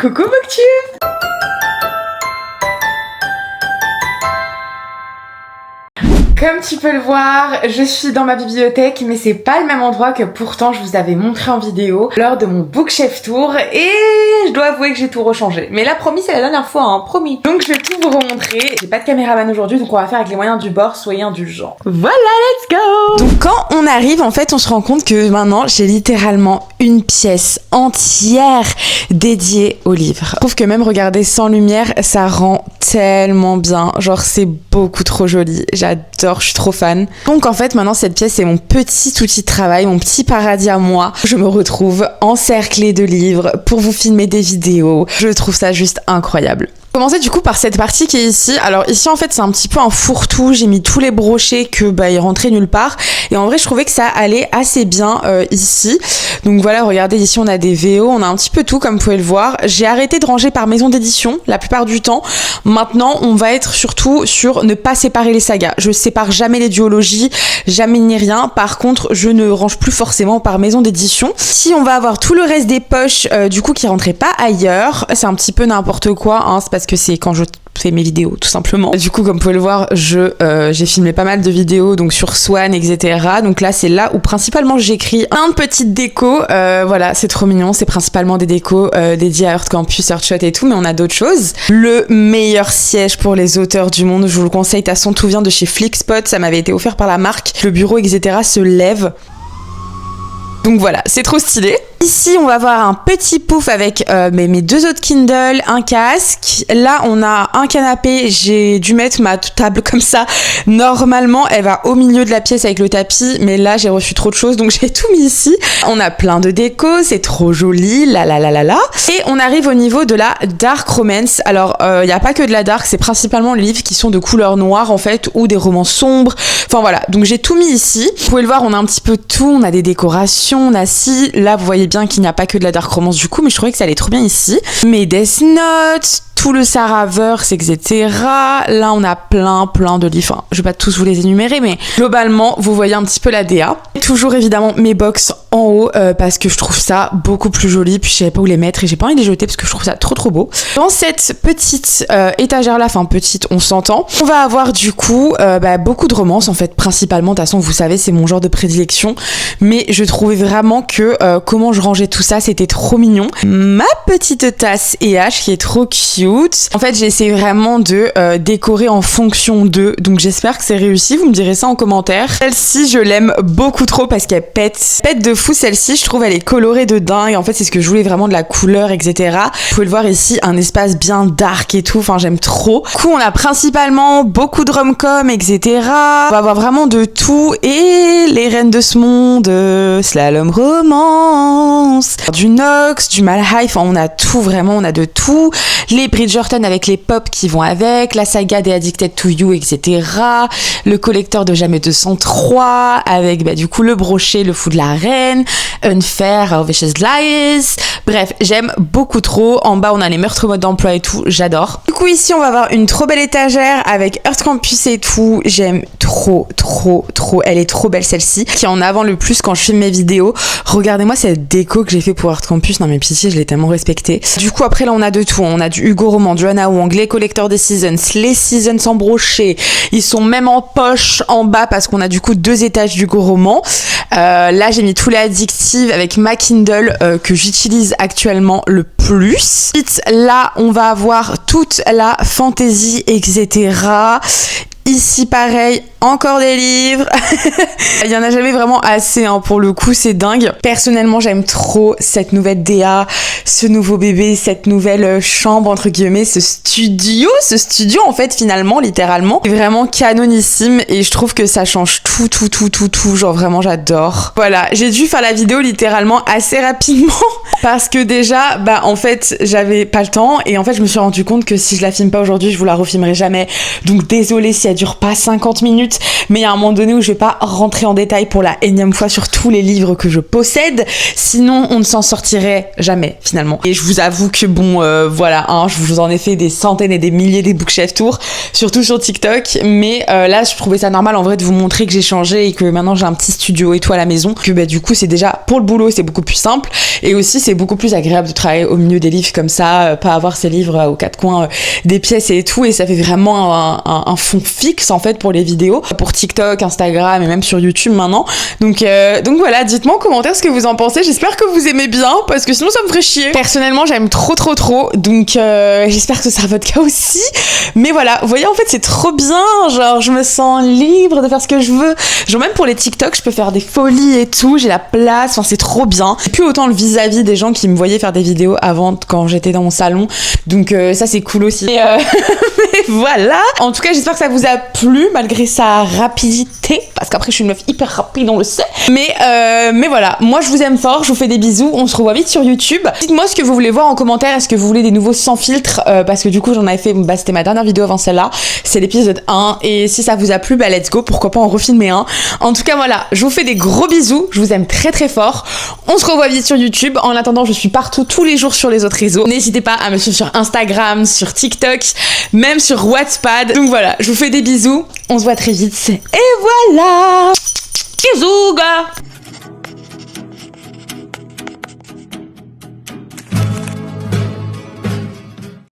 Coucou Booktube! Comme tu peux le voir, je suis dans ma bibliothèque, mais c'est pas le même endroit que pourtant je vous avais montré en vidéo lors de mon bookshelf tour, et je dois avouer que j'ai tout rechangé. Mais là, promis, c'est la dernière fois, hein, promis. Donc je vais tout vous remontrer. J'ai pas de caméraman aujourd'hui, donc on va faire avec les moyens du bord, soyez indulgents. Voilà, let's go! Donc quand on arrive, en fait, on se rend compte que maintenant, j'ai littéralement une pièce entière dédiée au livre. Je trouve que même regarder sans lumière, ça rend tellement bien. Genre, c'est beaucoup trop joli. J'adore, je suis trop fan. Donc en fait, maintenant, cette pièce, c'est mon petit outil de travail, mon petit paradis à moi. Je me retrouve encerclée de livres pour vous filmer des vidéos. Je trouve ça juste incroyable. Commencer du coup par cette partie qui est ici. Alors ici en fait c'est un petit peu un fourre-tout, j'ai mis tous les brochets que ils rentraient nulle part et en vrai je trouvais que ça allait assez bien ici. Donc voilà, regardez ici on a des VO, on a un petit peu tout comme vous pouvez le voir. J'ai arrêté de ranger par maison d'édition la plupart du temps. Maintenant on va être surtout sur ne pas séparer les sagas. Je sépare jamais les duologies, jamais ni rien. Par contre je ne range plus forcément par maison d'édition. Si on va avoir tout le reste des poches du coup qui rentraient pas ailleurs, c'est un petit peu n'importe quoi, hein, c'est parce que c'est quand je fais mes vidéos tout simplement. Du coup comme vous pouvez le voir, j'ai filmé pas mal de vidéos donc sur Swan etc. Donc là c'est là où principalement j'écris un petite déco, voilà c'est trop mignon, c'est principalement des décos dédiés à Earth Campus, Earthshot et tout, mais on a d'autres choses. Le meilleur siège pour les auteurs du monde, je vous le conseille, de toute façon tout vient de chez Flickspot, ça m'avait été offert par la marque, le bureau etc. se lève. Donc voilà, c'est trop stylé. Ici, on va voir un petit pouf avec mes deux autres Kindle, un casque. Là, on a un canapé. J'ai dû mettre ma table comme ça. Normalement, elle va au milieu de la pièce avec le tapis. Mais là, j'ai reçu trop de choses, donc j'ai tout mis ici. On a plein de déco. C'est trop joli. La. Et on arrive au niveau de la Dark Romance. Alors, il n'y a pas que de la Dark. C'est principalement les livres qui sont de couleur noire, en fait, ou des romans sombres. Enfin, voilà. Donc, j'ai tout mis ici. Vous pouvez le voir, on a un petit peu de tout. On a des décorations. On a ci. Là, vous voyez bien qu'il n'y a pas que de la dark romance du coup, mais je trouvais que ça allait trop bien ici. Mes Death Note, tout le Sarahverse, etc. Là, on a plein de livres. Enfin, je vais pas tous vous les énumérer, mais globalement, vous voyez un petit peu la DA. Toujours évidemment mes box en haut parce que je trouve ça beaucoup plus joli. Puis je savais pas où les mettre et j'ai pas envie de les jeter parce que je trouve ça trop beau. Dans cette petite étagère là, enfin petite, on s'entend. On va avoir du coup beaucoup de romances en fait, principalement. De toute façon, vous savez, c'est mon genre de prédilection. Mais je trouvais vraiment que comment je rangeais tout ça, c'était trop mignon. Ma petite tasse EH qui est trop cute. En fait, j'ai essayé vraiment de décorer en fonction d'eux. Donc j'espère que c'est réussi. Vous me direz ça en commentaire. Celle-ci, je l'aime beaucoup trop parce qu'elle pète de fou. Celle-ci, je trouve elle est colorée de dingue. En fait, c'est ce que je voulais, vraiment de la couleur, etc. Vous pouvez le voir ici, un espace bien dark et tout. Enfin, j'aime trop. Du coup, on a principalement beaucoup de rom-com, etc. On va avoir vraiment de tout. Et les reines de ce monde, slalom romance, du Nox, du Malhai. Enfin, on a tout, vraiment, on a de tout. Les Bridgerton avec les pop qui vont avec, la saga des Addicted to You, etc. Le collecteur de Jamais 203 avec du coup le brochet, le fou de la reine, Unfair, Vicious Lies. Bref, j'aime beaucoup trop. En bas, on a les meurtres mode d'emploi et tout, j'adore. Du coup, ici, on va avoir une trop belle étagère avec Earth Campus et tout. J'aime trop. Elle est trop belle celle-ci, qui est en avant le plus quand je filme mes vidéos. Regardez-moi cette déco que j'ai fait pour Earth Campus. Non mais pitié, je l'ai tellement respectée. Du coup, après là, on a de tout. On a du Hugo Roman, du Anna Wong, les collecteurs des Seasons, les Seasons sans brochet. Ils sont même en poche en bas parce qu'on a du coup 2 étages d'Hugo Roman. Là, j'ai mis tous les addictifs avec ma Kindle que j'utilise actuellement le plus. Là, on va avoir toute la fantasy, etc. Ici, pareil, encore des livres. Il y en a jamais vraiment assez, hein, pour le coup, c'est dingue. Personnellement, j'aime trop cette nouvelle DA, ce nouveau bébé, cette nouvelle chambre, entre guillemets, ce studio, en fait, finalement, littéralement, est vraiment canonissime et je trouve que ça change tout. Genre, vraiment, j'adore. Voilà, j'ai dû faire la vidéo littéralement assez rapidement parce que déjà, en fait, j'avais pas le temps et en fait, je me suis rendu compte que si je la filme pas aujourd'hui, je vous la refilmerai jamais. Donc, désolée s'il y a dure pas 50 minutes, mais il y a un moment donné où je vais pas rentrer en détail pour la énième fois sur tous les livres que je possède, sinon on ne s'en sortirait jamais finalement. Et je vous avoue que bon, voilà, hein, je vous en ai fait des centaines et des milliers des Bookshelf Tours, surtout sur TikTok, mais là je trouvais ça normal en vrai de vous montrer que j'ai changé et que maintenant j'ai un petit studio et tout à la maison, que bah du coup c'est déjà pour le boulot c'est beaucoup plus simple, et aussi c'est beaucoup plus agréable de travailler au milieu des livres comme ça, pas avoir ces livres aux quatre coins des pièces et tout, et ça fait vraiment un fond fixe en fait pour les vidéos, pour TikTok, Instagram et même sur YouTube maintenant. Donc voilà, dites-moi en commentaire ce que vous en pensez, j'espère que vous aimez bien, parce que sinon ça me ferait chier. Personnellement j'aime trop, donc j'espère que ce sera votre cas aussi. Mais voilà, vous voyez en fait c'est trop bien, genre je me sens libre de faire ce que je veux. Genre même pour les TikTok je peux faire des folies et tout, j'ai la place, enfin c'est trop bien. Et puis autant le vis-à-vis des gens qui me voyaient faire des vidéos avant quand j'étais dans mon salon, donc ça c'est cool aussi. Et mais voilà, en tout cas j'espère que ça vous a plu malgré sa rapidité, parce qu'après je suis une meuf hyper rapide, on le sait. Mais voilà, moi je vous aime fort, je vous fais des bisous, on se revoit vite sur YouTube. Dites-moi ce que vous voulez voir en commentaire, est-ce que vous voulez des nouveaux sans filtre, parce que du coup j'en avais fait, bah c'était ma dernière vidéo avant celle-là, c'est l'épisode 1, et si ça vous a plu, bah let's go, pourquoi pas en refilmer un. En tout cas voilà, je vous fais des gros bisous, je vous aime très fort, on se revoit vite sur YouTube. En attendant, je suis partout tous les jours sur les autres réseaux, n'hésitez pas à me suivre sur Instagram, sur TikTok, même sur Wattpad. Donc voilà, je vous fais des bisous, on se voit très vite, et voilà.